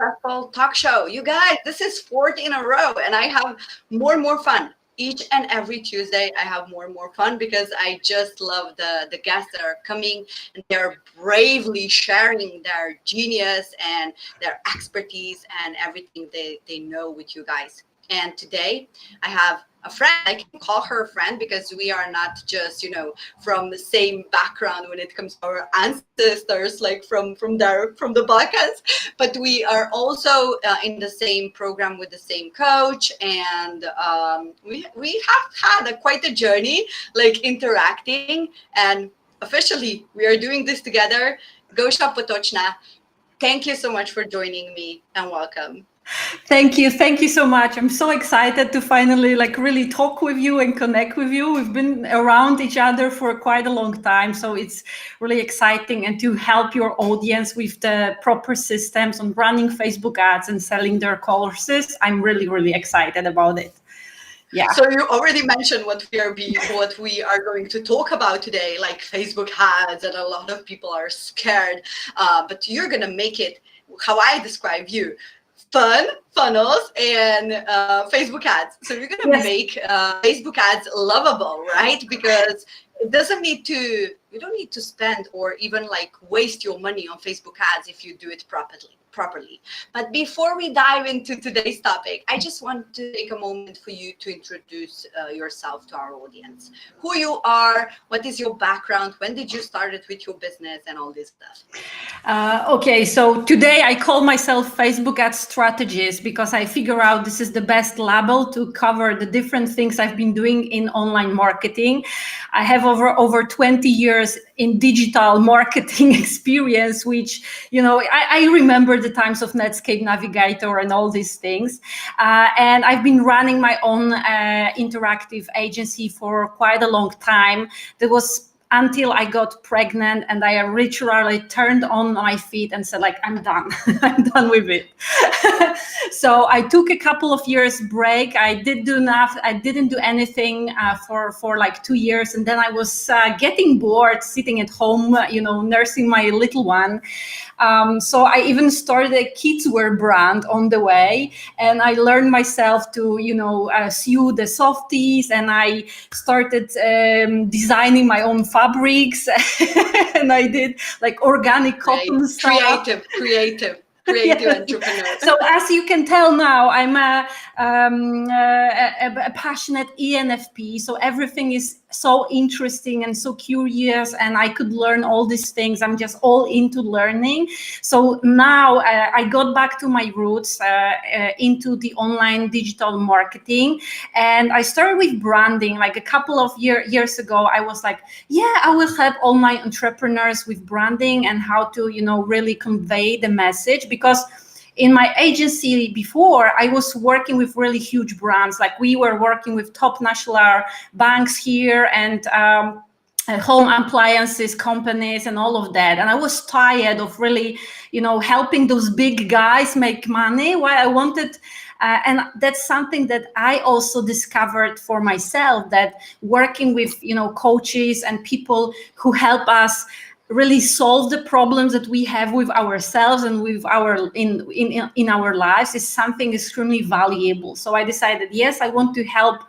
Successful Talk Show. You guys, this is fourth in a row, and I have more and more fun. Each and every Tuesday, I have more and more fun because I just love the guests that are coming and they're bravely sharing their genius and their expertise and everything they know with you guys. And today, I have a friend. I can call her a friend because we are not just, from the same background when it comes to our ancestors, like from the Balkans, but we are also in the same program with the same coach, and we have had quite a journey, like interacting, and officially we are doing this together. Gosha Potochna, thank you so much for joining me and welcome. Thank you so much. I'm so excited to finally really talk with you and connect with you. We've been around each other for quite a long time, so it's really exciting, and to help your audience with the proper systems on running Facebook ads and selling their courses. I'm really excited about it. Yeah. So you already mentioned what we are going to talk about today, like Facebook ads, and a lot of people are scared, but you're gonna make it how I describe you. Fun, funnels, and Facebook ads. So you're gonna make Facebook ads lovable, right? Because it doesn't need to. You don't need to spend or even waste your money on Facebook ads if you do it properly. But before we dive into today's topic, I just want to take a moment for you to introduce yourself to our audience. Who you are, what is your background, when did you start it with your business, and all this stuff. Okay, so today I call myself Facebook ad strategist because I figure out this is the best label to cover the different things I've been doing in online marketing. I have over 20 years in digital marketing experience, which, I remember the times of Netscape Navigator and all these things. And I've been running my own interactive agency for quite a long time. There was until I got pregnant, and I literally turned on my feet and said, I'm done. I'm done with it. So I took a couple of years break. I didn't do anything for 2 years. And then I was getting bored sitting at home, nursing my little one. So I even started a kids wear brand on the way. And I learned myself to, sew the softies. And I started designing my own fabrics. And I did organic cotton stuff. Creative entrepreneur. So as you can tell now, I'm a passionate ENFP. So everything is so interesting and so curious, and I could learn all these things. I'm just all into learning. So now I got back to my roots into the online digital marketing, and I started with branding. A couple of years ago, I was I will help online entrepreneurs with branding and how to really convey the message. Because in my agency before, I was working with really huge brands. We were working with top national banks here and home appliances companies and all of that. And I was tired of really, helping those big guys make money while I wanted. And that's something that I also discovered for myself, that working with, coaches and people who help us really solve the problems that we have with ourselves and with our in our lives is something extremely valuable. So I decided, yes, I want to help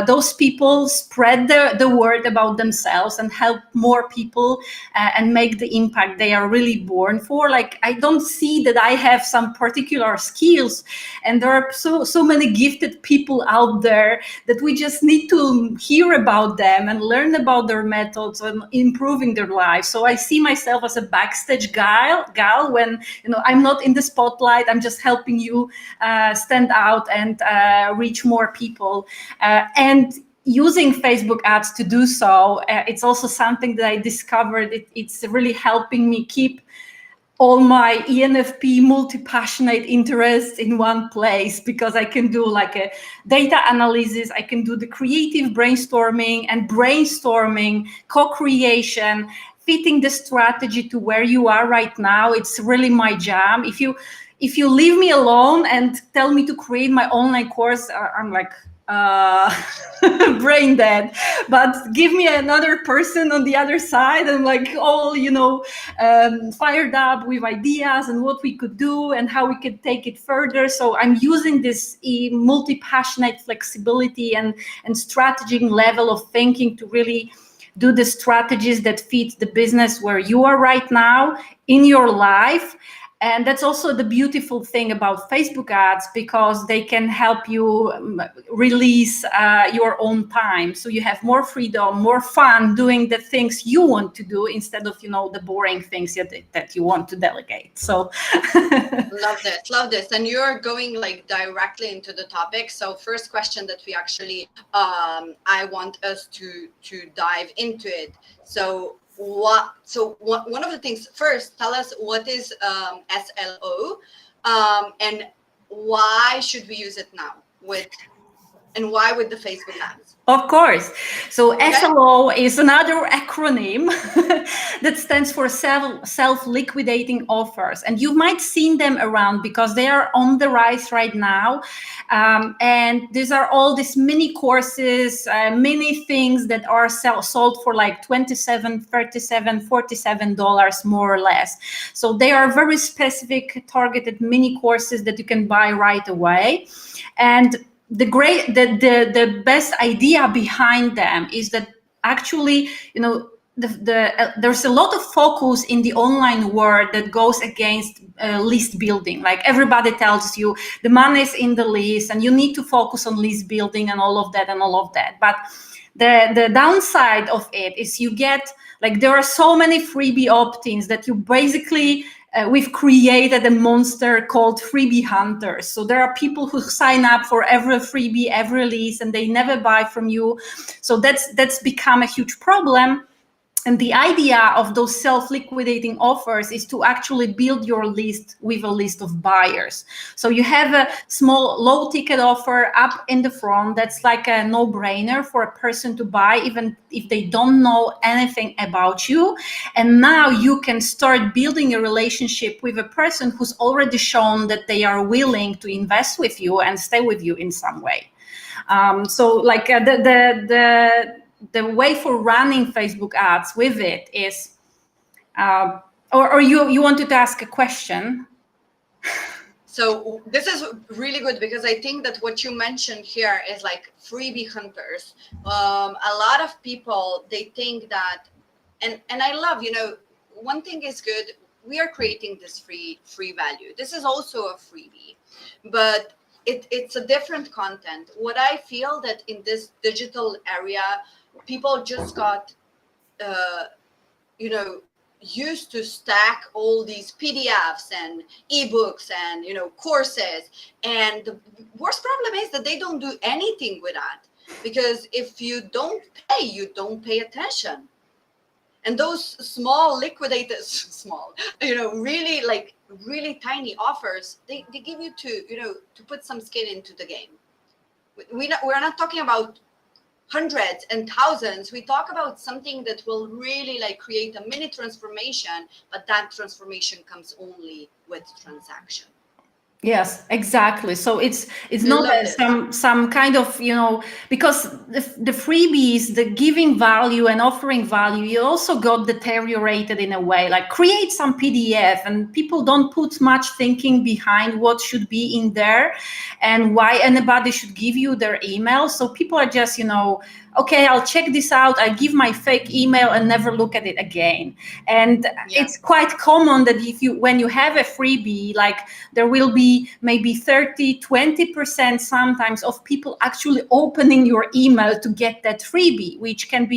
those people spread the word about themselves and help more people and make the impact they are really born for. I don't see that I have some particular skills, and there are so many gifted people out there that we just need to hear about them and learn about their methods and improving their lives. So I see myself as a backstage gal when I'm not in the spotlight. I'm just helping you stand out and reach more people. And using Facebook ads to do so, it's also something that I discovered. It's really helping me keep all my ENFP multi-passionate interests in one place, because I can do a data analysis, I can do the creative brainstorming and co-creation, fitting the strategy to where you are right now. It's really my jam. If you leave me alone and tell me to create my online course, I'm brain dead, but give me another person on the other side and like all, fired up with ideas and what we could do and how we could take it further. So I'm using this multi-passionate flexibility and strategic level of thinking to really do the strategies that fit the business where you are right now in your life. And that's also the beautiful thing about Facebook ads, because they can help you release your own time. So you have more freedom, more fun doing the things you want to do instead of, the boring things that you want to delegate. So love this. And you're going like directly into the topic. So first question that we actually, I want us to dive into it. So one of the things, first, tell us what is SLO, and why should we use it now and why with the Facebook ads? Of course. So okay. SLO is another acronym that stands for self-liquidating offers. And you might seen them around because they are on the rise right now. And these are all these mini courses, many things that are sold for like $27, $37, $47 more or less. So they are very specific, targeted mini courses that you can buy right away. And the best idea behind them is that actually, there's a lot of focus in the online world that goes against list building. Like everybody tells you the money is in the list and you need to focus on list building and all of that. But the downside of it is you get, like, there are so many freebie opt-ins that you basically we've created a monster called freebie hunters. So there are people who sign up for every freebie, every lease, and they never buy from you. So that's become a huge problem. And the idea of those self-liquidating offers is to actually build your list with a list of buyers. So you have a small low-ticket offer up in the front that's like a no-brainer for a person to buy, even if they don't know anything about you. And now you can start building a relationship with a person who's already shown that they are willing to invest with you and stay with you in some way. So like the way for running Facebook ads with it is, or you wanted to ask a question? So this is really good, because I think that what you mentioned here is like freebie hunters. A lot of people, they think that, and I love, one thing is good. We are creating this free value. This is also a freebie, but it's a different content. What I feel that in this digital area, people just got, used to stack all these PDFs and ebooks and, courses. And the worst problem is that they don't do anything with that, because if you don't pay, you don't pay attention. And those small liquidators, really tiny offers, they give you to put some skin into the game. We're not talking about hundreds and thousands. We talk about something that will really create a mini transformation, but that transformation comes only with transaction. Yes, exactly. So it's not some kind of, because the freebies, the giving value and offering value, you also got deteriorated in a way, like create some PDF, and people don't put much thinking behind what should be in there and why anybody should give you their email. So people are just, okay, I'll check this out. I give my fake email and never look at it again. And it's quite common that when you have a freebie, like there will be maybe 30-20% sometimes of people actually opening your email to get that freebie, which can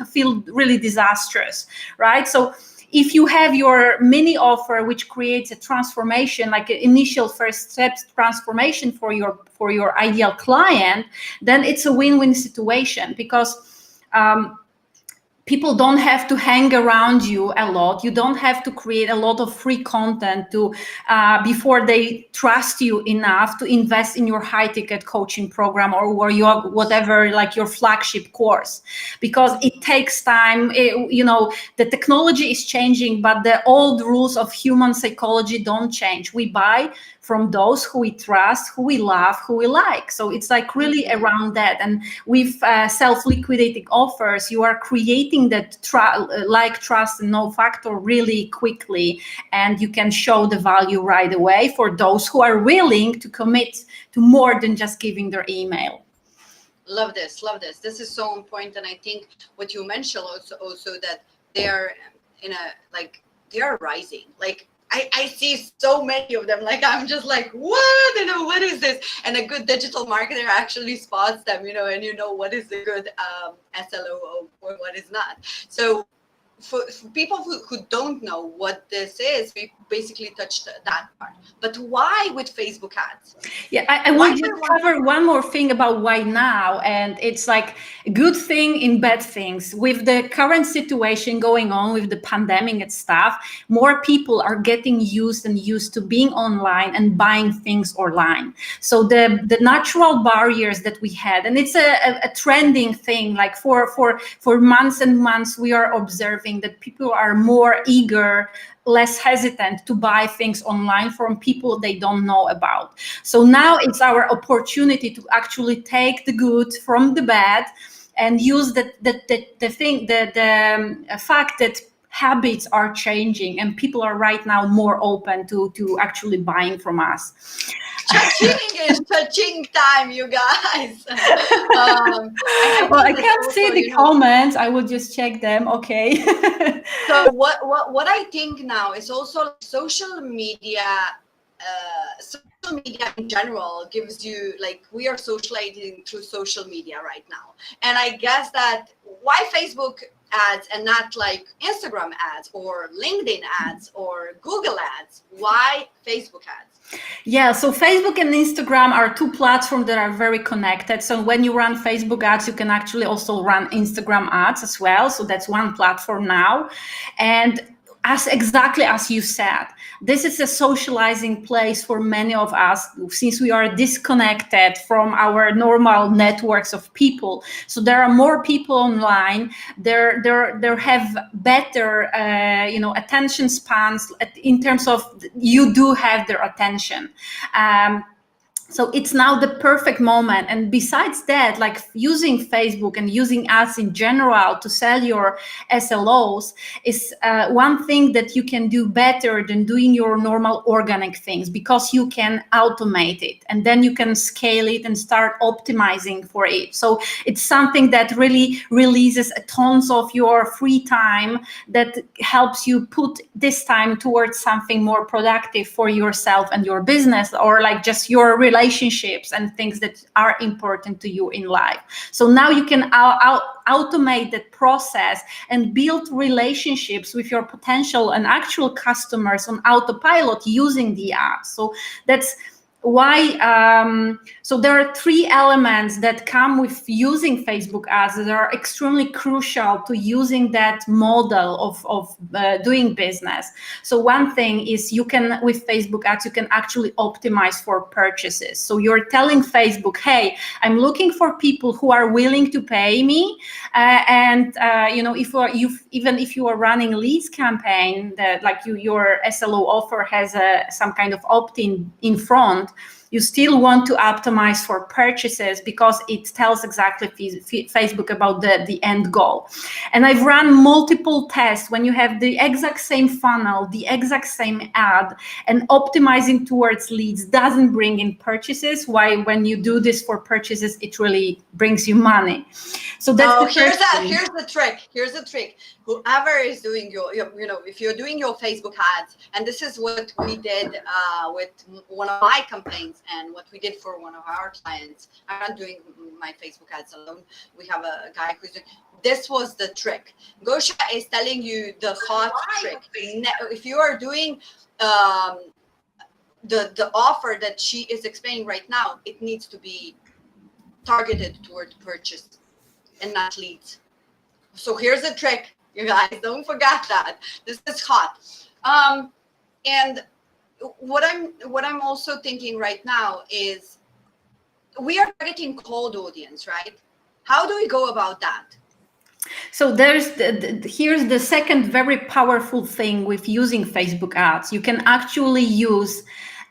feel really disastrous, right? So if you have your mini offer, which creates a transformation, like an initial first steps transformation for your ideal client, then it's a win-win situation, because people don't have to hang around you a lot. You don't have to create a lot of free content before they trust you enough to invest in your high-ticket coaching program or your flagship course, because it takes time. The technology is changing, but the old rules of human psychology don't change. We buy from those who we trust, who we love, who we like. So it's like really around that. And with self-liquidating offers, you are creating that like, trust, and know factor really quickly, and you can show the value right away for those who are willing to commit to more than just giving their email. Love this. This is so important. And I think what you mentioned also that they're they are rising. Like I see so many of them. Like I'm just like, what? What is this? And a good digital marketer actually spots them, and what is a good SLO or what is not. So for people who don't know what this is, we basically touched that part. But why with Facebook ads? Yeah, I want to cover one more thing about why now. And it's like a good thing in bad things. With the current situation going on with the pandemic and stuff, more people are getting used to being online and buying things online. So the natural barriers that we had, and it's a trending thing, like for months and months, we are observing that people are more eager, less hesitant to buy things online from people they don't know about. So now it's our opportunity to actually take the good from the bad and use the fact that habits are changing and people are right now more open to actually buying from us. Touching time, you guys. I can't see the comments. I will just check them. Okay. So what I think now is also social media. Social media in general gives you, like, we are socializing through social media right now, and I guess that why Facebook ads and not like Instagram ads or LinkedIn ads or Google ads? Why Facebook ads? Yeah, so Facebook and Instagram are two platforms that are very connected. So when you run Facebook ads, you can actually also run Instagram ads as well. So that's one platform now. And exactly as you said, this is a socializing place for many of us, since we are disconnected from our normal networks of people. So there are more people online. There have better, attention spans in terms of you do have their attention. So it's now the perfect moment. And besides that, like using Facebook and using ads in general to sell your SLOs is one thing that you can do better than doing your normal organic things, because you can automate it and then you can scale it and start optimizing for it. So it's something that really releases tons of your free time that helps you put this time towards something more productive for yourself and your business, or like just your relationships and things that are important to you in life. So now you can automate that process and build relationships with your potential and actual customers on autopilot using the app. So that's why, so there are three elements that come with using Facebook ads that are extremely crucial to using that model of doing business. So one thing is you can, with Facebook ads, you can actually optimize for purchases. So you're telling Facebook, hey, I'm looking for people who are willing to pay me. Even if you are running leads campaign, that like your SLO offer has some kind of opt-in in front, you still want to optimize for purchases because it tells exactly Facebook about the end goal. And I've run multiple tests when you have the exact same funnel, the exact same ad, and optimizing towards leads doesn't bring in purchases. Why, when you do this for purchases, it really brings you money. So that's here's the trick. Here's the trick. Whoever is doing if you're doing your Facebook ads, and this is what we did with one of my campaigns and what we did for one of our clients. I'm not doing my Facebook ads alone. We have a guy who's doing. This was the trick. Gosha is telling you the hot trick. If you are doing the offer that she is explaining right now, it needs to be targeted toward purchase and not leads. So here's the trick, you guys. Don't forget that. This is hot. And what I'm also thinking right now is we are targeting cold audience, right? How do we go about that? So here's the second very powerful thing with using Facebook ads. You can actually use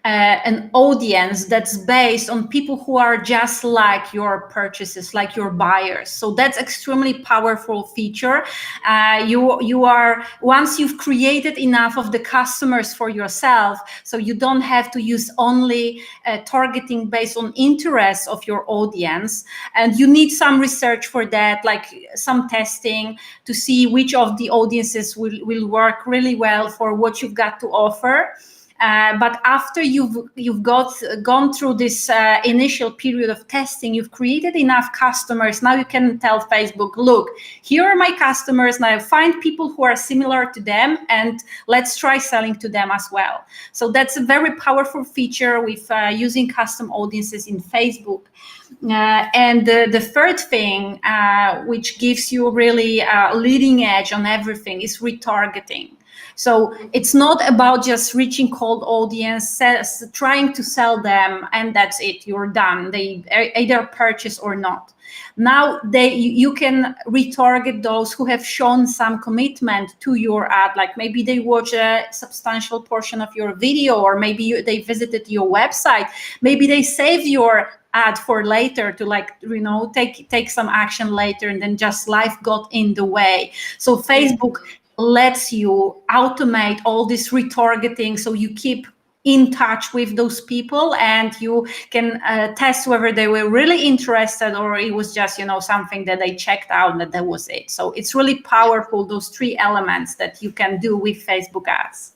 an audience that's based on people who are just like your purchases, like your buyers. So that's extremely powerful feature. You are, once you've created enough of the customers for yourself, so you don't have to use only targeting based on interests of your audience, and you need some research for that, like some testing to see which of the audiences will work really well for what you've got to offer. But after you've gone through this initial period of testing, you've created enough customers. Now you can tell Facebook, look, here are my customers. Now find people who are similar to them, and let's try selling to them as well. So that's a very powerful feature with using custom audiences in Facebook. And the third thing, which gives you really a leading edge on everything, is retargeting. So it's not about just reaching cold audience, trying to sell them, and that's it, you're done. They either purchase or not. Now you can retarget those who have shown some commitment to your ad, like maybe they watch a substantial portion of your video, or maybe they visited your website, maybe they save your ad for later to, like, you know, take some action later, and then just life got in the way. So Facebook lets you automate all this retargeting, so you keep in touch with those people, and you can test whether they were really interested or it was just, you know, something that they checked out, that was it. So it's really powerful, those three elements that you can do with Facebook ads.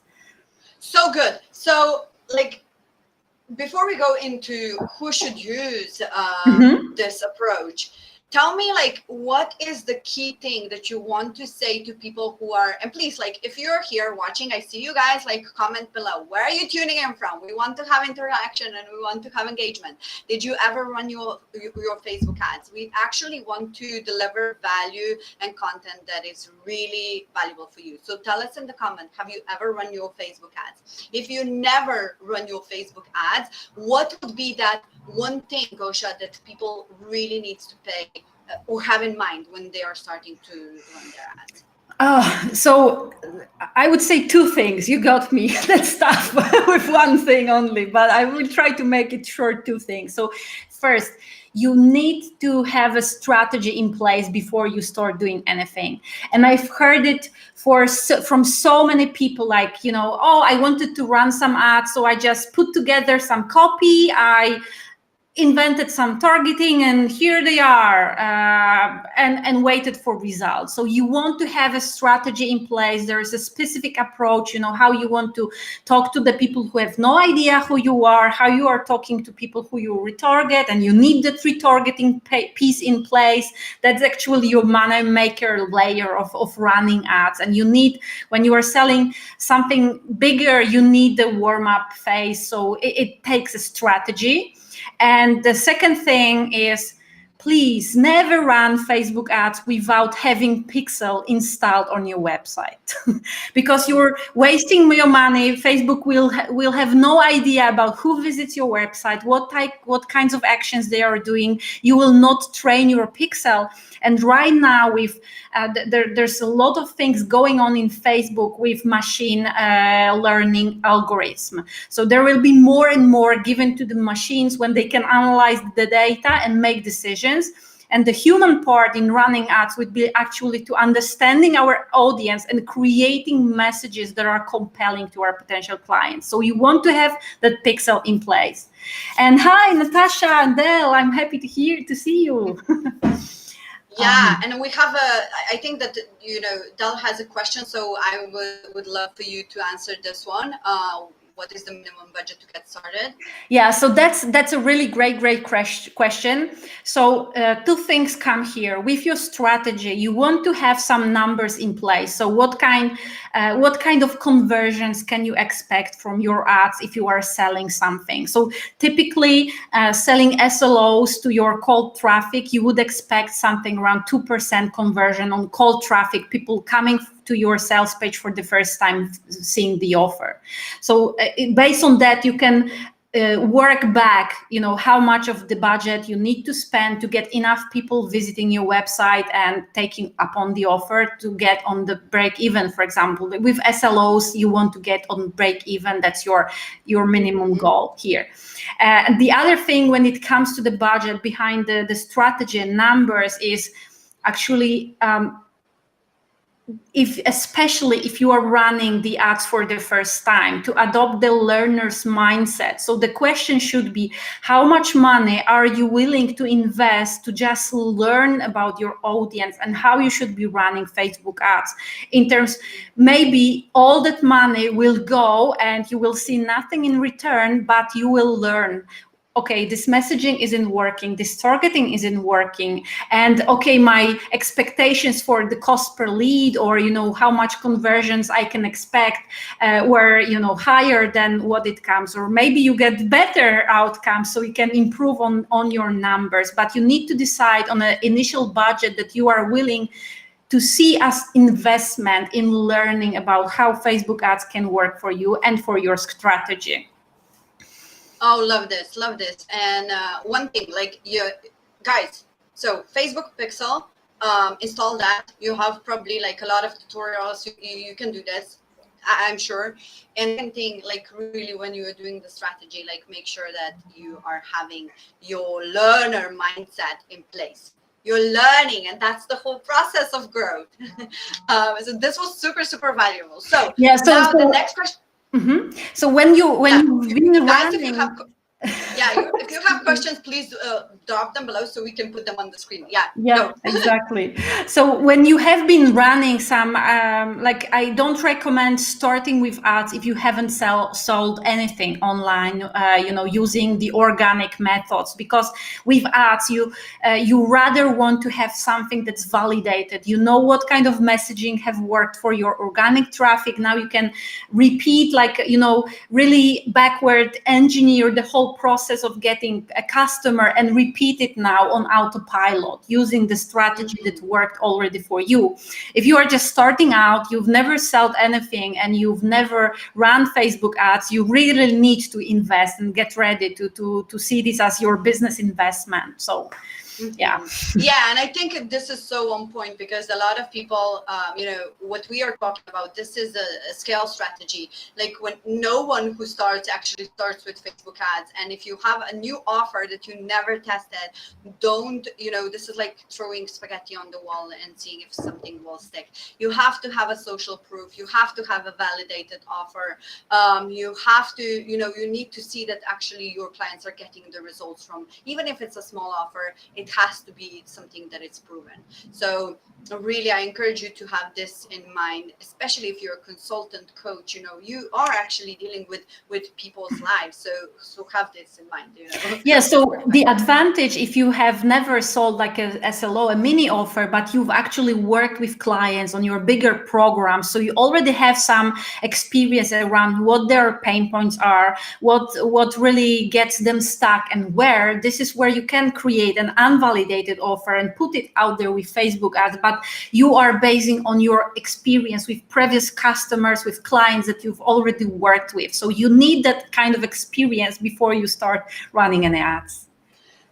So good. So, like, before we go into who should use this approach, tell me, like, what is the key thing that you want to say to people who are, and please, like, if you're here watching, I see you guys, like, comment below. Where are you tuning in from? We want to have interaction and we want to have engagement. Did you ever run your Facebook ads? We actually want to deliver value and content that is really valuable for you. So tell us in the comment, have you ever run your Facebook ads? If you never run your Facebook ads, what would be that one thing, Gosha, that people really needs to pay or have in mind when they are starting to run their ads? So I would say two things. You got me. Let's start with one thing only, but I will try to make it short. Two things. So first, you need to have a strategy in place before you start doing anything. And I've heard it from so many people, like, you know, oh, I wanted to run some ads, so I just put together some copy, I invented some targeting, and here they are, and waited for results. So you want to have a strategy in place. There is a specific approach, you know, how you want to talk to the people who have no idea who you are, how you are talking to people who you retarget, and you need that retargeting piece in place. That's actually your money maker layer of running ads. And you need, when you are selling something bigger, you need the warm-up phase. So it takes a strategy. And the second thing is, please never run Facebook ads without having Pixel installed on your website, because you're wasting your money. Facebook will have no idea about who visits your website, what kinds of actions they are doing. You will not train your Pixel. And right now, with there's a lot of things going on in Facebook with machine learning algorithm. So there will be more and more given to the machines when they can analyze the data and make decisions. And the human part in running ads would be actually to understanding our audience and creating messages that are compelling to our potential clients. So you want to have that Pixel in place. And hi, Natasha and Del, I'm happy to see you. Yeah, and we have I think that, you know, Del has a question, so I would love for you to answer this one. What is the minimum budget to get started? Yeah, so that's a really great question. So two things come here. With your strategy, you want to have some numbers in place. So what kind of conversions can you expect from your ads if you are selling something? So typically selling SLOs to your cold traffic, you would expect something around 2% conversion on cold traffic, people coming to your sales page for the first time seeing the offer. So based on that, you can work back, how much of the budget you need to spend to get enough people visiting your website and taking upon the offer to get on the break even. For example, with SLOs, you want to get on break even. That's your minimum goal here. And the other thing when it comes to the budget behind the strategy and numbers is actually especially if you are running the ads for the first time, to adopt the learner's mindset. So the question should be, how much money are you willing to invest to just learn about your audience and how you should be running Facebook ads? In terms, maybe all that money will go and you will see nothing in return, but you will learn. Okay, this messaging isn't working, this targeting isn't working, and okay, my expectations for the cost per lead, or how much conversions I can expect were higher than what it comes, or maybe you get better outcomes so you can improve on your numbers, but you need to decide on an initial budget that you are willing to see as investment in learning about how Facebook ads can work for you and for your strategy. Oh, love this. And one thing, like, you guys, so Facebook Pixel, install that. You have probably like a lot of tutorials. You can do this, I'm sure. And one thing, like, really, when you are doing the strategy, like, make sure that you are having your learner mindset in place. You're learning, and that's the whole process of growth. So this was super, super valuable. So yeah. Now the next question. Mm-hmm. So when you've been guys, running, if you have questions, please drop them below so we can put them on the screen. Yeah, exactly. So when you have been running some, like, I don't recommend starting with ads if you haven't sold anything online, using the organic methods, because with ads, you rather want to have something that's validated. You know what kind of messaging have worked for your organic traffic. Now you can repeat, like, really backward engineer the whole process of getting a customer and repeat it now on autopilot using the strategy that worked already for you. If you are just starting out, you've never sold anything, and you've never run Facebook ads, you really need to invest and get ready to see this as your business investment. So yeah, and I think this is so on point, because a lot of people, what we are talking about, this is a scale strategy. Like, when no one who starts actually starts with Facebook ads, and if you have a new offer that you never tested, don't, this is like throwing spaghetti on the wall and seeing if something will stick. You have to have a social proof. You have to have a validated offer. You have to, you need to see that actually your clients are getting the results from, even if it's a small offer, it has to be something that is proven. So really, I encourage you to have this in mind, especially if you're a consultant coach. You are actually dealing with people's lives, so have this in mind. Yeah, so the advantage, if you have never sold like a SLO, a mini offer, but you've actually worked with clients on your bigger program, so you already have some experience around what their pain points are, what really gets them stuck, and where. This is where you can create an unvalidated offer and put it out there with Facebook ads, but you are basing on your experience with previous customers, with clients that you've already worked with. So you need that kind of experience before you start running any ads.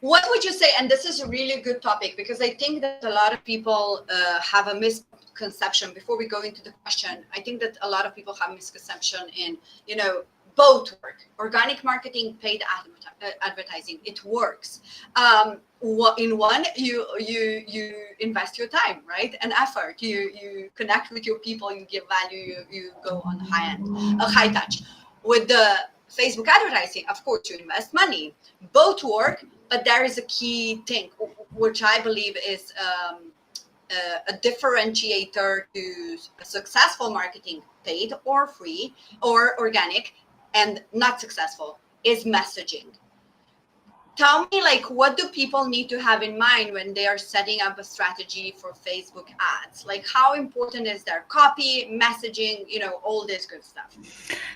What would you say, and this is a really good topic, because I think that a lot of people have a misconception. Before we go into the question, I think that a lot of people have misconception in, both work. Organic marketing, paid advertising, it works. In one, you invest your time, right, and effort. You connect with your people, you give value, you go on high touch. With the Facebook advertising, of course, you invest money. Both work, but there is a key thing, which I believe is a differentiator to successful marketing, paid or free or organic, and not successful, is messaging. tell me, like, what do people need to have in mind when they are setting up a strategy for Facebook ads? Like, how important is their copy, messaging, all this good stuff?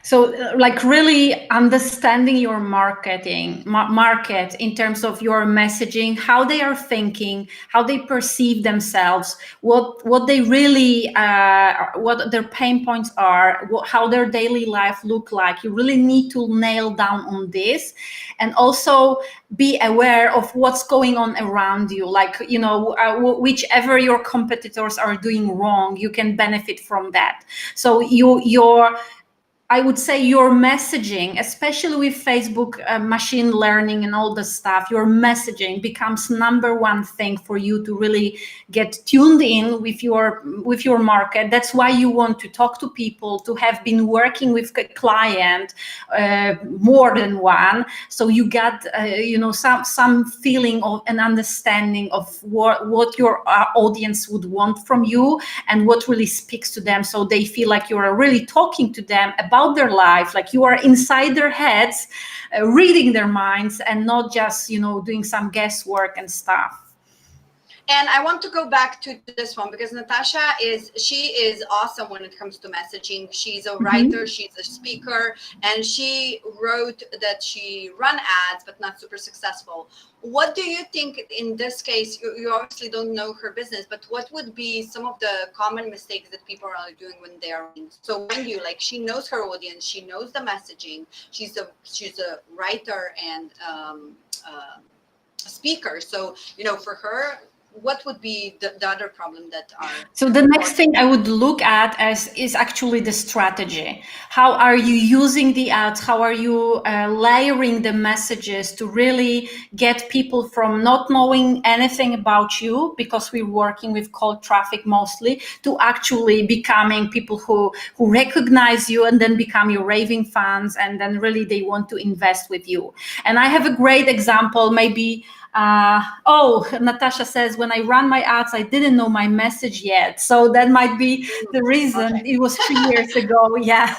So like really understanding your market in terms of your messaging, how they are thinking, how they perceive themselves, what they really, what their pain points are, how their daily life look like. You really need to nail down on this, and also be aware of what's going on around you. Like, whichever your competitors are doing wrong, you can benefit from that. So I would say your messaging, especially with Facebook machine learning and all the stuff, your messaging becomes number one thing for you to really get tuned in with your market. That's why you want to talk to people, to have been working with a client, more than one. So you got some feeling of an understanding of what your audience would want from you and what really speaks to them. So they feel like you are really talking to them about their life, like you are inside their heads, reading their minds, and not just doing some guesswork and stuff. And I want to go back to this one because Natasha is awesome when it comes to messaging. She's a writer, she's a speaker, and she wrote that she run ads but not super successful. What do you think in this case? You obviously don't know her business, but what would be some of the common mistakes that people are doing when they are in? So mind you, like, she knows her audience, she knows the messaging, she's a writer and a speaker. So for her, what would be the other problem that are? So the next thing I would look at is actually the strategy. How are you using the ads? How are you layering the messages to really get people from not knowing anything about you, because we're working with cold traffic mostly, to actually becoming people who recognize you and then become your raving fans, and then really they want to invest with you. And I have a great example, maybe. Natasha says, when I run my ads, I didn't know my message yet. So that might be the reason. Okay. It was 3 years ago. Yeah.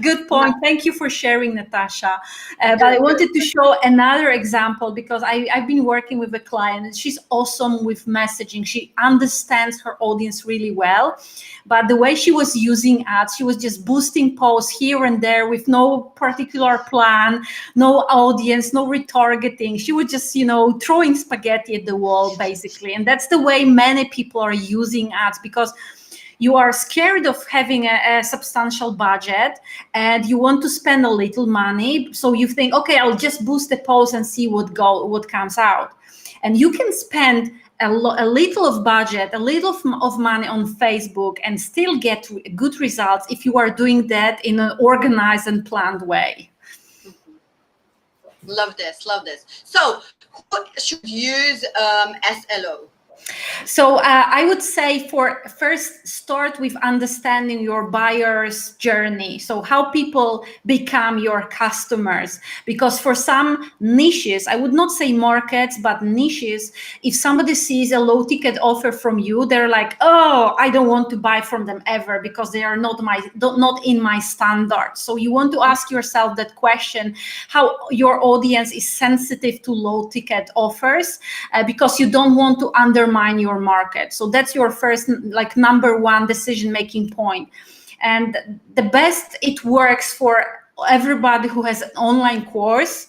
Good point. Thank you for sharing, Natasha. But I wanted to show another example because I've been working with a client and she's awesome with messaging. She understands her audience really well. But the way she was using ads, she was just boosting posts here and there with no particular plan, no audience, no retargeting. She was just, throwing spaghetti at the wall, basically. And that's the way many people are using ads, because you are scared of having a substantial budget and you want to spend a little money. So you think, okay, I'll just boost the post and see what comes out. And you can spend a little of budget, a little of money on Facebook and still get good results if you are doing that in an organized and planned way. Love this. So who should use SLO? So I would say first start with understanding your buyer's journey. So how people become your customers, because for some niches, I would not say markets, but niches, if somebody sees a low ticket offer from you, they're like, oh, I don't want to buy from them ever because they are not in my standard. So you want to ask yourself that question, how your audience is sensitive to low ticket offers, because you don't want to undermine your market. So that's your first, number one decision-making point. And the best it works for everybody who has an online course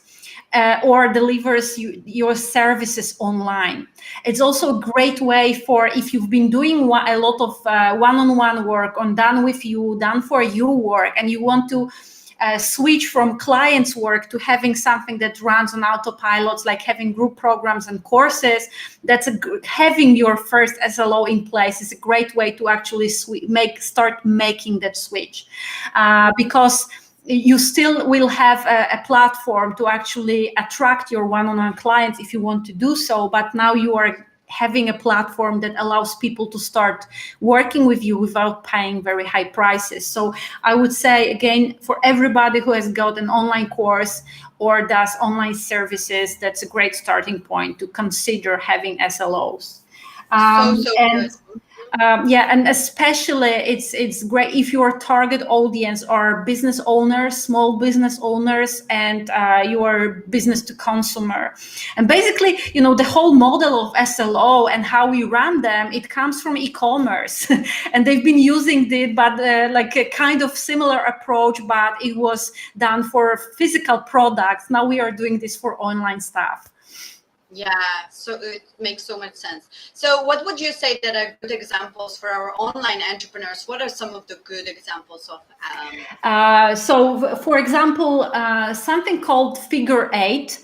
or delivers your services online. It's also a great way for if you've been doing a lot of one-on-one work on done for you work, and you want to switch from clients' work to having something that runs on autopilots, like having group programs and courses. Having your first SLO in place is a great way to actually start making that switch, because you still will have a platform to actually attract your one-on-one clients if you want to do so, but now you are having a platform that allows people to start working with you without paying very high prices. So I would say, again, for everybody who has got an online course or does online services, that's a great starting point to consider having SLOs. Yeah, and especially it's great if your target audience are business owners, small business owners, and your business to consumer. And basically, the whole model of SLO and how we run them, it comes from e-commerce, and they've been using it, but like a kind of similar approach, but it was done for physical products. Now we are doing this for online stuff. Yeah, so it makes so much sense. So what would you say that are good examples for our online entrepreneurs? What are some of the good examples of? So, for example, something called Figure 8.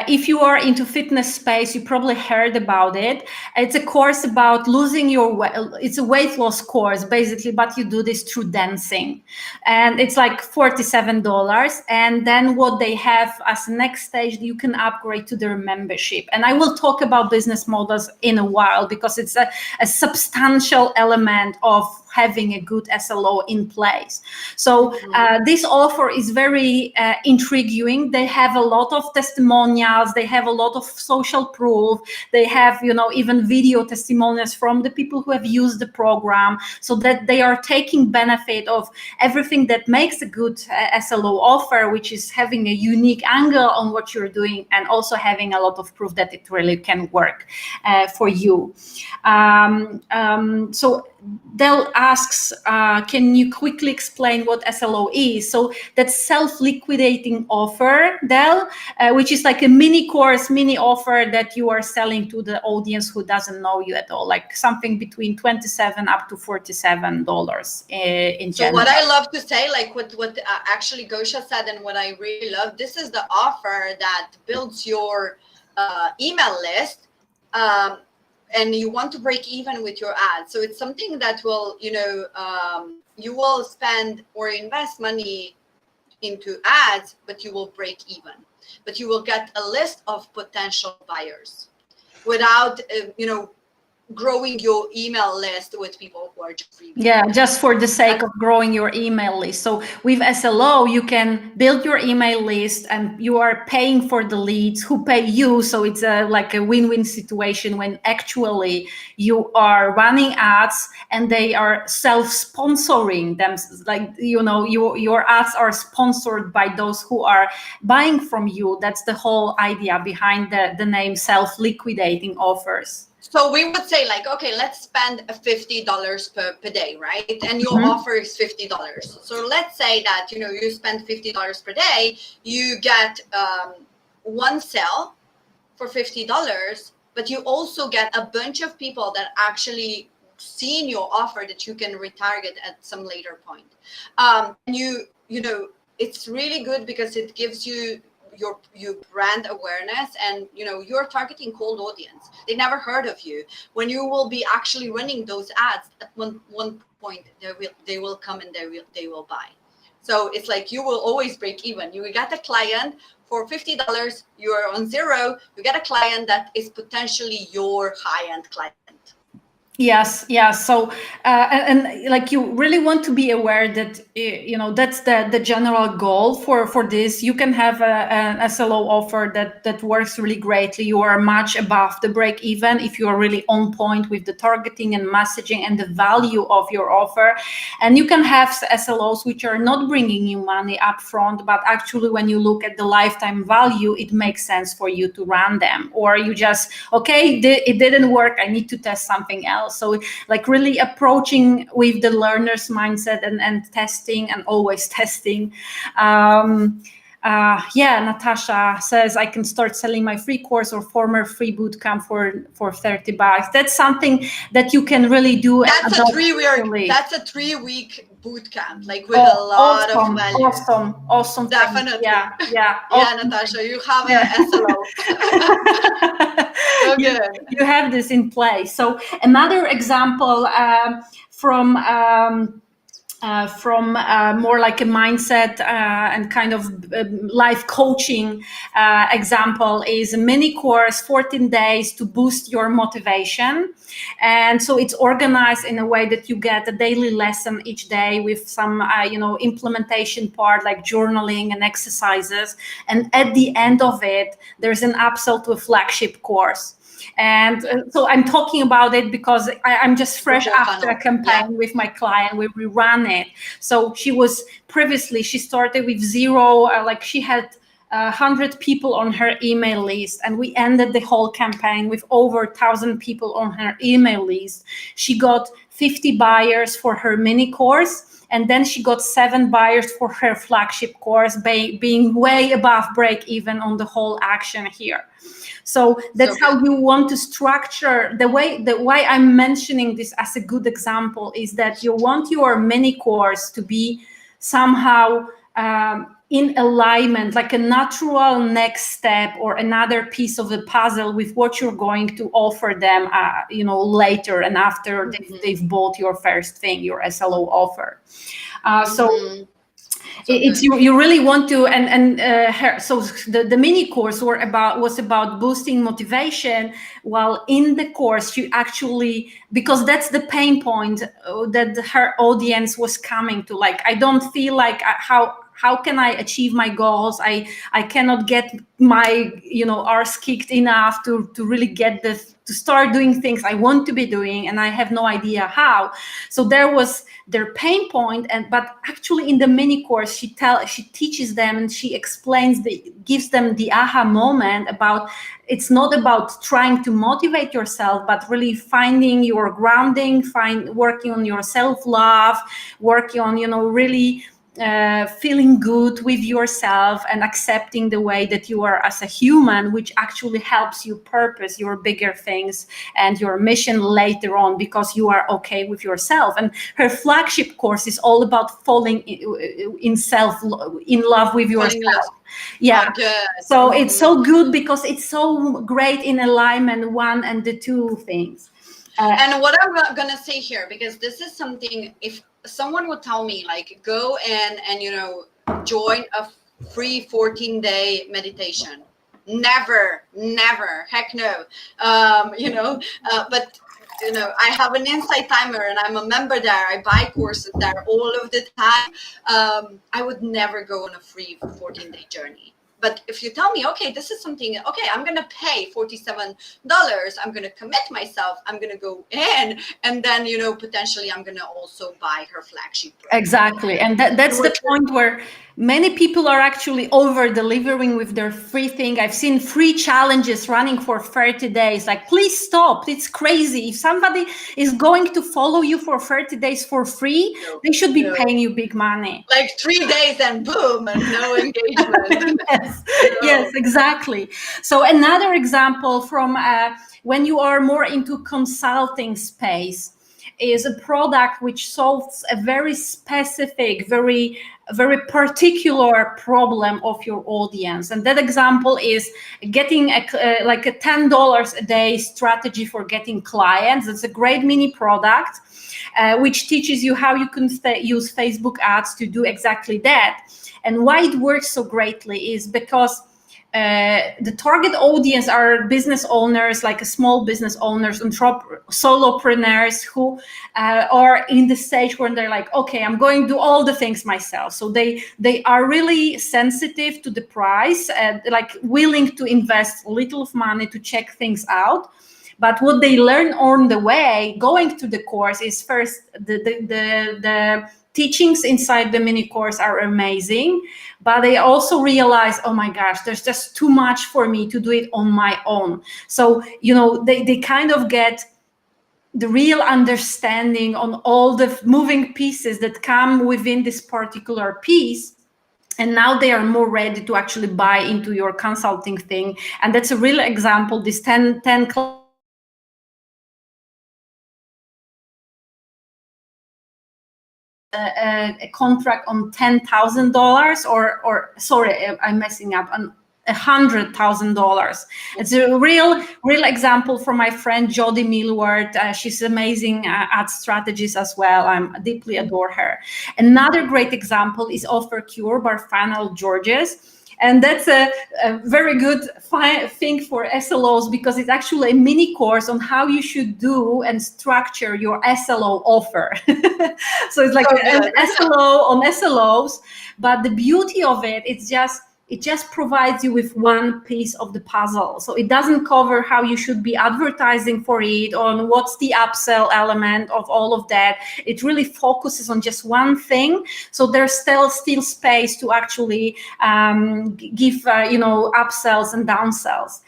If you are into fitness space, you probably heard about it. It's a course about losing your weight. It's a weight loss course, basically, but you do this through dancing. And it's like $47. And then what they have as next stage, you can upgrade to their membership. And I will talk about business models in a while, because it's a substantial element of having a good SLO in place. So this offer is very intriguing. They have a lot of testimonials. They have a lot of social proof. They have, even video testimonials from the people who have used the program, so that they are taking benefit of everything that makes a good SLO offer, which is having a unique angle on what you're doing, and also having a lot of proof that it really can work for you. So Del asks, can you quickly explain what SLO is? So that's self-liquidating offer, Del, which is like a mini course, mini offer that you are selling to the audience who doesn't know you at all, like something between $27 up to $47 in So general. what I love to say, like what actually Gosha said, and what I really love, this is the offer that builds your email list. And you want to break even with your ads. So it's something that will, you will spend or invest money into ads, but you will break even. But you will get a list of potential buyers without, growing your email list with people who are just reading. Yeah, just for the sake of growing your email list. So with SLO, you can build your email list, and you are paying for the leads who pay you. So it's like a win-win situation, when actually you are running ads and they are self-sponsoring them. Like, your ads are sponsored by those who are buying from you. That's the whole idea behind the name self-liquidating offers. So we would say, like, okay, let's spend $50 per day, right? And your offer is $50. So let's say that, you spend $50 per day, you get one sale for $50, but you also get a bunch of people that actually seen your offer that you can retarget at some later point. And it's really good because it gives you your brand awareness, and you're targeting cold audience. They never heard of you. When you will be actually running those ads, at one point they will come and they will buy. So it's like you will always break even. You get a client for $50, you're on zero. You get a client that is potentially your high-end client. Yes. So, and like, you really want to be aware that, that's the general goal for this. You can have an SLO offer that works really greatly. You are much above the break even if you are really on point with the targeting and messaging and the value of your offer. And you can have SLOs which are not bringing you money up front, but actually when you look at the lifetime value, it makes sense for you to run them. Or you just, okay, it didn't work, I need to test something else. So like really approaching with the learner's mindset and testing, and always testing. Natasha says, I can start selling my free course or former free bootcamp for $30. That's something that you can really do. That's a 3-week bootcamp, like with a lot of value. Awesome. Definitely. Yeah. Yeah, awesome. Natasha, you have a SLO. So good. You have this in place. So another example from more like a mindset and kind of life coaching example is a mini course, 14 days to boost your motivation. And so it's organized in a way that you get a daily lesson each day with some, implementation part like journaling and exercises. And at the end of it, there's an upsell to a flagship course. And so I'm talking about it because I'm just fresh whole after funnel. a campaign with my client where we ran it. So she started with zero, like she had 100 people on her email list, and we ended the whole campaign with over 1,000 people on her email list. She got 50 buyers for her mini course, and then she got 7 buyers for her flagship course, being way above break even on the whole action here. So that's how you want to structure the way I'm mentioning this as a good example is that you want your mini course to be somehow in alignment, like a natural next step or another piece of the puzzle with what you're going to offer them, later and after they've bought your first thing, your SLO offer. It's you really want to, so the mini course was about boosting motivation, while in the course you actually, because that's the pain point that her audience was coming to, like, I don't feel like how can I achieve my goals? I cannot get my arse kicked enough to really get to start doing things I want to be doing, and I have no idea how. So there was their pain point, but actually in the mini course she teaches them and she gives them the aha moment about it's not about trying to motivate yourself, but really finding your grounding, working on your self-love, working on really feeling good with yourself and accepting the way that you are as a human, which actually helps you purpose your bigger things and your mission later on, because you are okay with yourself. And her flagship course is all about falling in love with yourself. Yeah. So it's so good because it's so great in alignment, one and the two things. And what I'm gonna say here, because this is something, if someone would tell me like go and join a free 14-day meditation, never, heck no. But I have an Insight Timer and I'm a member there. I buy courses there all of the time. I would never go on a free 14-day journey. But if you tell me, okay, this is something, okay, I'm going to pay $47. I'm going to commit myself. I'm going to go in, and then, potentially I'm going to also buy her flagship program. Exactly. And that's the point where many people are actually over delivering with their free thing. I've seen free challenges running for 30 days. Like, please stop. It's crazy. If somebody is going to follow you for 30 days for free, they should be paying you big money. Like 3 days and boom, and no engagement. Yes, exactly. So another example from when you are more into consulting space is a product which solves a very specific, very particular problem of your audience. And that example is getting a $10 a day strategy for getting clients. It's a great mini product which teaches you how you can use Facebook ads to do exactly that. And why it works so greatly is because the target audience are business owners, like small business owners, solopreneurs who are in the stage where they're like, okay, I'm going to do all the things myself. So they are really sensitive to the price, like willing to invest a little of money to check things out. But what they learn on the way going to the course is first the teachings inside the mini course are amazing, but they also realize, oh my gosh, there's just too much for me to do it on my own. So, they kind of get the real understanding on all the moving pieces that come within this particular piece. And now they are more ready to actually buy into your consulting thing. And that's a real example, this 10 a contract on $10,000 or sorry, I'm messing up, on $100,000. It's a real example from my friend Jody Millward. She's amazing ad strategist as well. I deeply adore her. Another great example is OfferCure by Funnel Georges. And that's a very good thing for SLOs, because it's actually a mini course on how you should do and structure your SLO offer. So it's like an SLO on SLOs, but the beauty of it, it's just It just provides you with one piece of the puzzle. So it doesn't cover how you should be advertising for it, on what's the upsell element of all of that. It really focuses on just one thing. So there's still space to actually give upsells and downsells.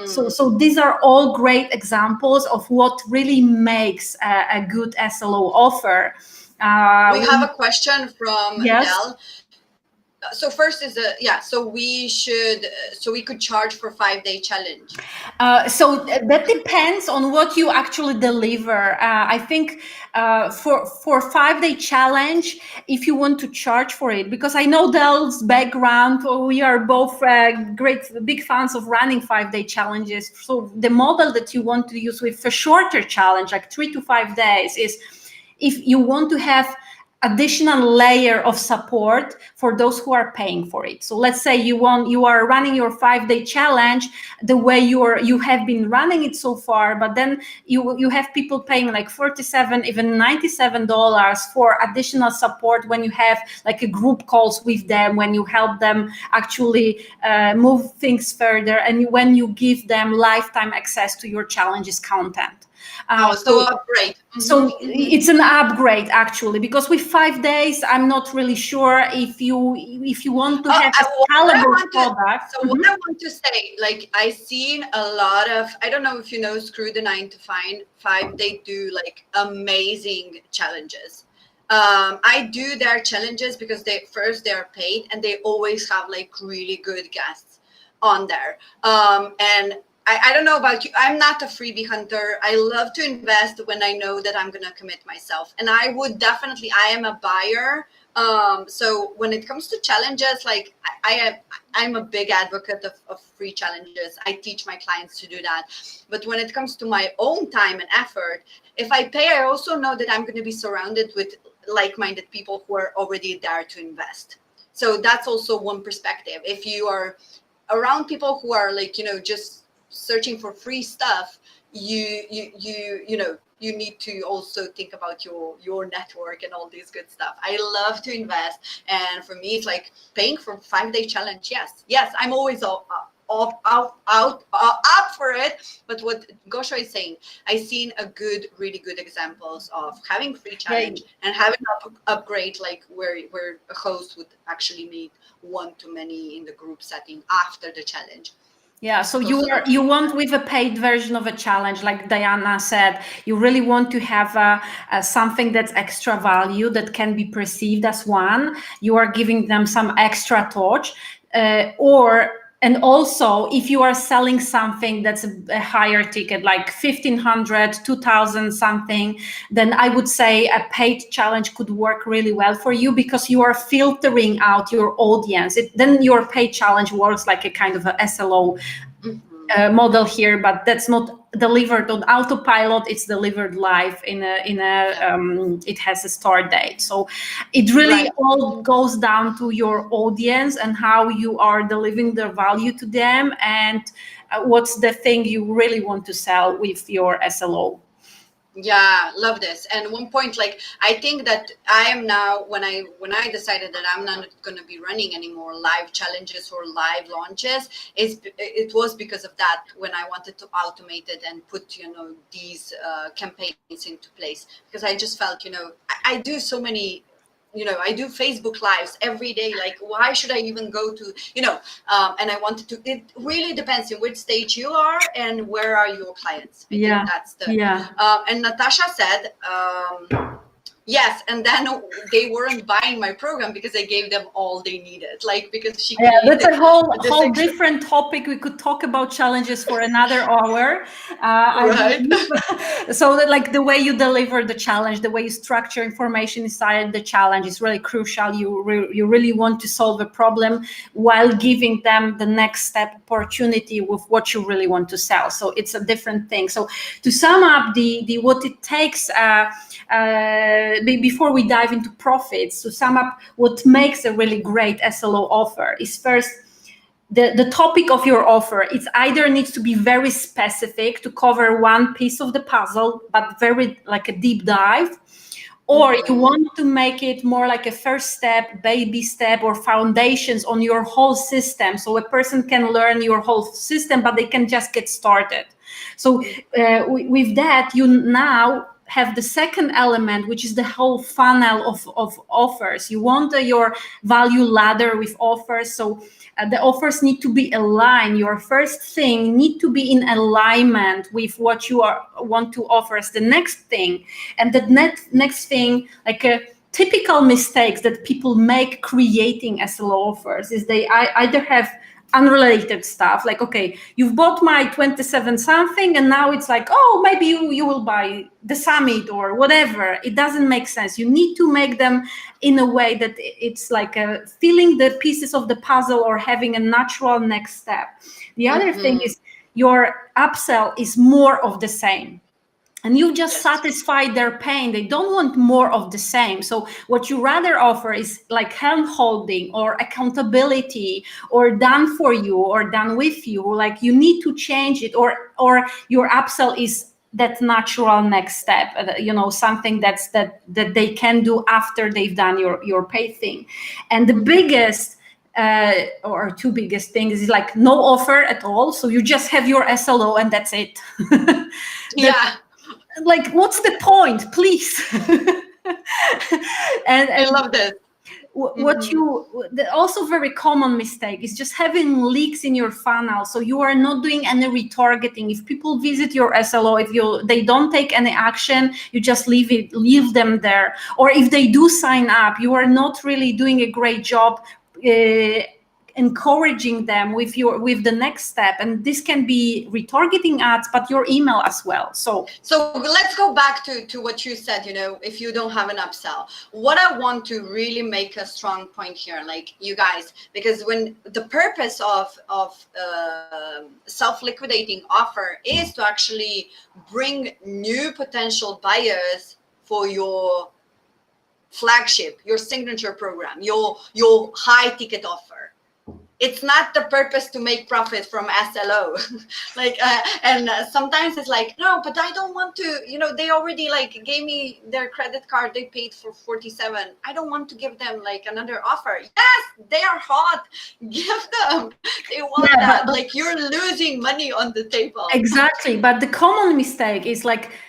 So these are all great examples of what really makes a good SLO offer. We have a question from Yes. Adele. So first is so we could charge for 5-day challenge. So that depends on what you actually deliver. I think for 5-day challenge, if you want to charge for it, because I know Dell's background, we are both big fans of running 5-day challenges. So the model that you want to use with a shorter challenge, like 3 to 5 days, is if you want to have additional layer of support for those who are paying for it. So let's say you are running your 5-day challenge the way you have been running it so far, but then you have people paying like $47, even $97 for additional support when you have like a group calls with them, when you help them actually move things further, and when you give them lifetime access to your challenges content. So upgrade. So it's an upgrade actually, because with 5 days, I'm not really sure if you want to have a scalable product. So what I want to say, like I've seen a lot of, I don't know if you know Screw the 9 to 5, they do like amazing challenges. I do their challenges because they are paid, and they always have like really good guests on there. And I don't know about you. I'm not a freebie hunter. I love to invest when I know that I'm going to commit myself. And I am a buyer. So when it comes to challenges, like I'm a big advocate of free challenges. I teach my clients to do that. But when it comes to my own time and effort, if I pay, I also know that I'm going to be surrounded with like-minded people who are already there to invest. So that's also one perspective. If you are around people who are like, just searching for free stuff, you need to also think about your network and all this good stuff. I love to invest, and for me it's like paying for 5-day challenge. Yes, I'm always up for it. But what Gosha is saying, I've seen really good examples of having free challenge and having upgrade, like where a host would actually meet one-to-many in the group setting after the challenge. Yeah, so you want with a paid version of a challenge, like Diana said, you really want to have something that's extra value that can be perceived as one. You are giving them some extra touch, and also if you are selling something that's a higher ticket, like 1,500, 2,000 something, then I would say a paid challenge could work really well for you, because you are filtering out your audience. Then your paid challenge works like a kind of a SLO model here, but that's not delivered on autopilot. It's delivered live it has a start date. So it really all goes down to your audience and how you are delivering the value to them, and what's the thing you really want to sell with your SLO. Yeah, love this. And one point, like I think that I am now, when I decided that I'm not going to be running any more live challenges or live launches, it was because of that, when I wanted to automate it and put these campaigns into place, because I just felt I do so many. I do Facebook lives every day. Like, why should I even go to, and I wanted to, it really depends in which stage you are and where are your clients. I think that's and Natasha said, yes, and then they weren't buying my program because I gave them all they needed. Like, because she that's a whole different topic. We could talk about challenges for another hour. So that, like, the way you deliver the challenge, the way you structure information inside the challenge is really crucial. You really want to solve a problem while giving them the next step opportunity with what you really want to sell. So it's a different thing. So to sum up the what it takes, before we dive into profits, to sum up what makes a really great SLO offer is, first, the topic of your offer. It either needs to be very specific to cover one piece of the puzzle, but very like a deep dive, or you want to make it more like a first step, baby step, or foundations on your whole system, so a person can learn your whole system, but they can just get started. So with that, you now have the second element, which is the whole funnel of offers. You want your value ladder with offers. So the offers need to be aligned. Your first thing need to be in alignment with what you want to offer as the next thing. And the next thing, like typical mistakes that people make creating SLO offers, is they either have unrelated stuff, like, okay, you've bought my 27 something and now it's like, oh, maybe you will buy the summit or whatever. It doesn't make sense. You need to make them in a way that it's like filling the pieces of the puzzle or having a natural next step. The other thing is your upsell is more of the same. And you just satisfy their pain. They don't want more of the same. So what you rather offer is like hand holding or accountability or done for you or done with you. Like you need to change it, or your upsell is that natural next step, something that they can do after they've done your pay thing. And the biggest or two biggest things is like no offer at all. So you just have your SLO and that's it. Like, what's the point, please? and I love this. The also very common mistake is just having leaks in your funnel. So you are not doing any retargeting. If people visit your SLO, they don't take any action, you just leave them there. Or if they do sign up, you are not really doing a great job encouraging them with the next step. And this can be retargeting ads, but your email as well. So let's go back to what you said, if you don't have an upsell. What I want to really make a strong point here, like you guys, because when the purpose of self-liquidating offer is to actually bring new potential buyers for your flagship, your signature program, your high ticket offer. It's not the purpose to make profit from SLO. And sometimes it's like, no, but I don't want to, they already gave me their credit card. They paid for 47. I don't want to give them another offer. Yes, they are hot. Give them. They want that. You're losing money on the table. Exactly. But the common mistake is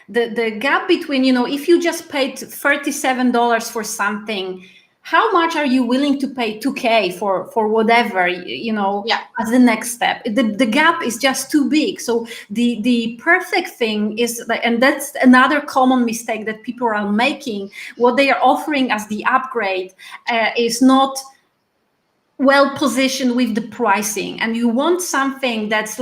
the gap between, if you just paid $37 for something, how much are you willing to pay $2,000 for whatever, as the next step? The gap is just too big. So the perfect thing is, and that's another common mistake that people are making, what they are offering as the upgrade is not well positioned with the pricing. And you want something that's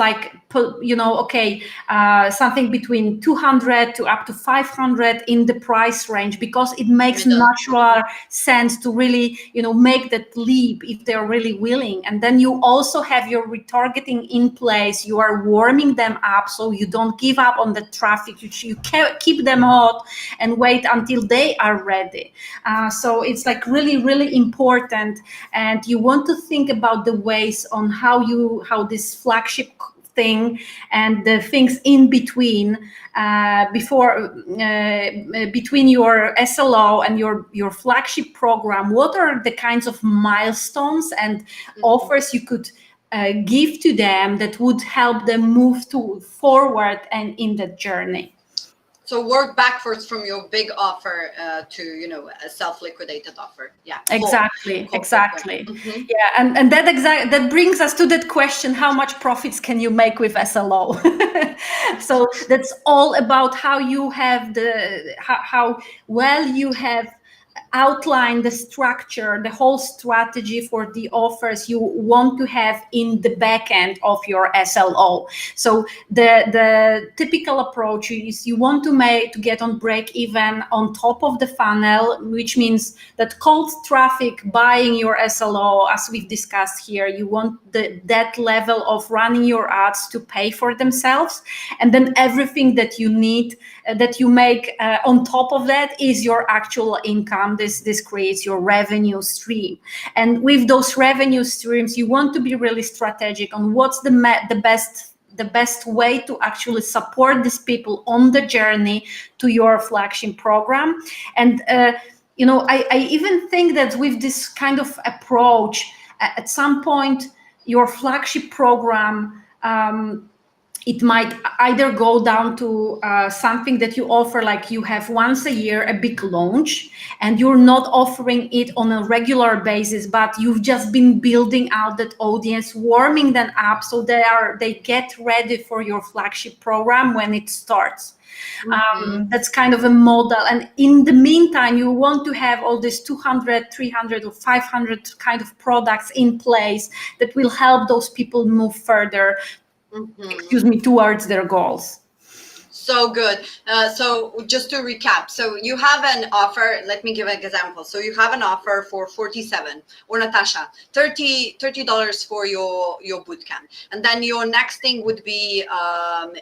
something between 200 to up to 500 in the price range, because it makes natural sense to really, make that leap if they're really willing. And then you also have your retargeting in place. You are warming them up, so you don't give up on the traffic. You keep them hot and wait until they are ready. So it's really, really important. And you want to think about the ways on how this flagship thing and the things in between between your SLO and your flagship program. What are the kinds of milestones and offers you could give to them that would help them move forward and in that journey? So work backwards from your big offer to a self-liquidated offer. Yeah. Exactly. Mm-hmm. Yeah, and that brings us to that question: how much profits can you make with SLO? So that's all about how you have how well you have outline the structure, the whole strategy for the offers you want to have in the back end of your SLO. So the typical approach is you want to get on break even on top of the funnel, which means that cold traffic buying your SLO, as we've discussed here, you want that level of running your ads to pay for themselves. And then everything that you need, that you make on top of that, is your actual income. This creates your revenue stream. And with those revenue streams, you want to be really strategic on what's the best the best way to actually support these people on the journey to your flagship program. And I even think that with this kind of approach, at some point your flagship program, it might either go down to something that you offer, like you have once a year a big launch, and you're not offering it on a regular basis, but you've just been building out that audience, warming them up so they get ready for your flagship program when it starts. That's kind of a model. And in the meantime, you want to have all these 200, 300 or 500 kind of products in place that will help those people move further, towards their goals. So good. So just to recap, so you have an offer. Let me give an example. So you have an offer for 47, or Natasha, $30 for your bootcamp, and then your next thing would be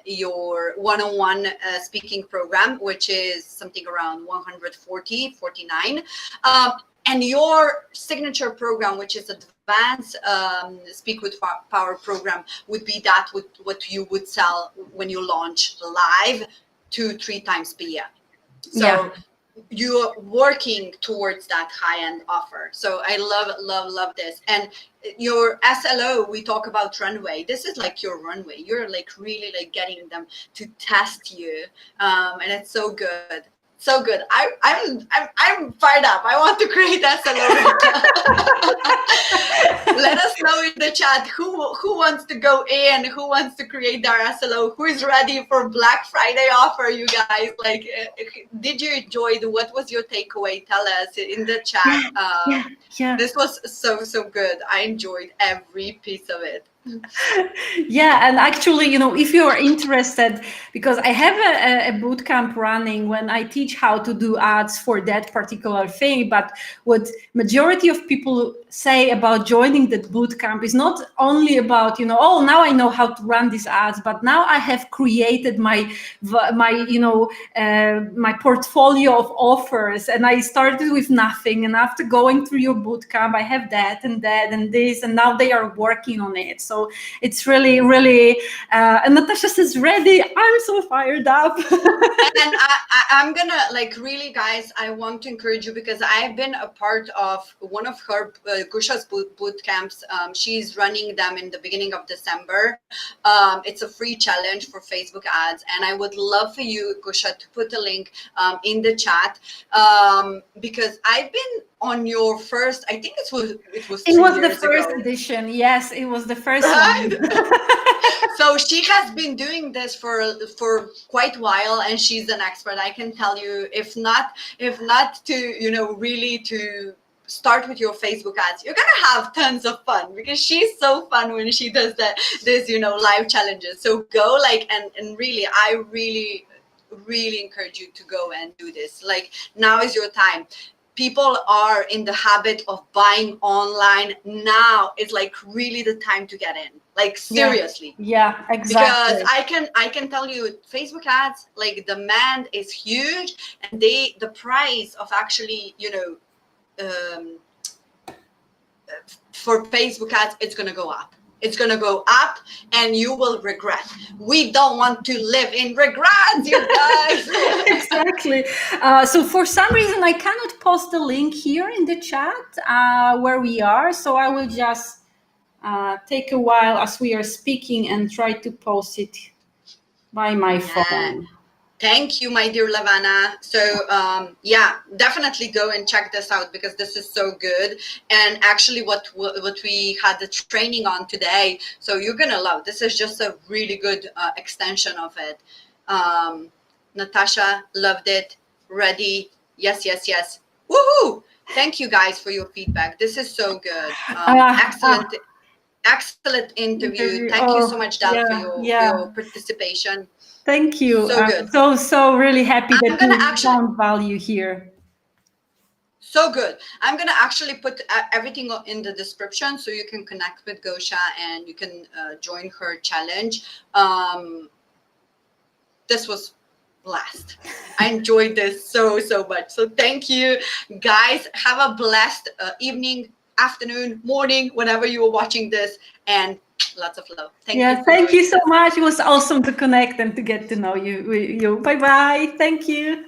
your one-on-one speaking program, which is something around 149. And your signature program, which is advanced Speak with Power program, would be that what you would sell when you launch live 2-3 times per year. So you're working towards that high-end offer. So I love this. And your SLO, we talk about runway. This is like your runway. You're like really like getting them to test you, and it's so good. So good. I'm fired up. I want to create SLO. Let us know in the chat who wants to go in, who wants to create their SLO, who is ready for Black Friday offer. You guys, like, did you enjoy what was your takeaway? Tell us in the chat. This was so good. I enjoyed every piece of it. Yeah, and actually, if you are interested, because I have a bootcamp running when I teach how to do ads for that particular thing, but what majority of people say about joining that bootcamp is not only about, oh, now I know how to run these ads, but now I have created my portfolio of offers, and I started with nothing, and after going through your bootcamp, I have that and this, and now they are working on it. So it's really, really, and Natasha says, ready. I'm so fired up. And I'm gonna, like, really, guys, I want to encourage you, because I've been a part of one of her Gusha's boot camps. She's running them in the beginning of December. It's a free challenge for Facebook ads, and I would love for you, Gusha, to put a link in the chat, because I've been on your first, I think it was the first edition. Yes, it was the first one. So she has been doing this for quite a while, and she's an expert. I can tell you, if not to really to start with your Facebook ads, you're gonna have tons of fun, because she's so fun when she does this live challenges. So go, like, and really, I really encourage you to go and do this. Like, now is your time. People are in the habit of buying online. Now is like really the time to get in. Like, seriously. Yeah, exactly. Because I can tell you, Facebook ads, like, demand is huge, and the price of actually, for Facebook ads, it's gonna go up. It's going to go up, and you will regret. We don't want to live in regrets, you guys. Exactly. So for some reason, I cannot post the link here in the chat where we are. So I will just take a while as we are speaking and try to post it by my phone. Thank you, my dear Lavana. So definitely go and check this out, because this is so good. And actually what we had the training on today, so you're gonna love. This is just a really good extension of it. Natasha, loved it. Ready? Yes. Woohoo! Thank you guys for your feedback. This is so good. Excellent interview. Thank you so much, Dal, for your participation. Thank you. So good. So really happy that you found value here. So good. I'm going to actually put everything in the description, so you can connect with Gosha and you can join her challenge. This was blast. I enjoyed this so much. So thank you, guys. Have a blessed evening, afternoon, morning, whenever you are watching this, and Lots of love. Thank Yeah, you. thank you so much. It was awesome to connect and to get to know you. Bye bye. Thank you.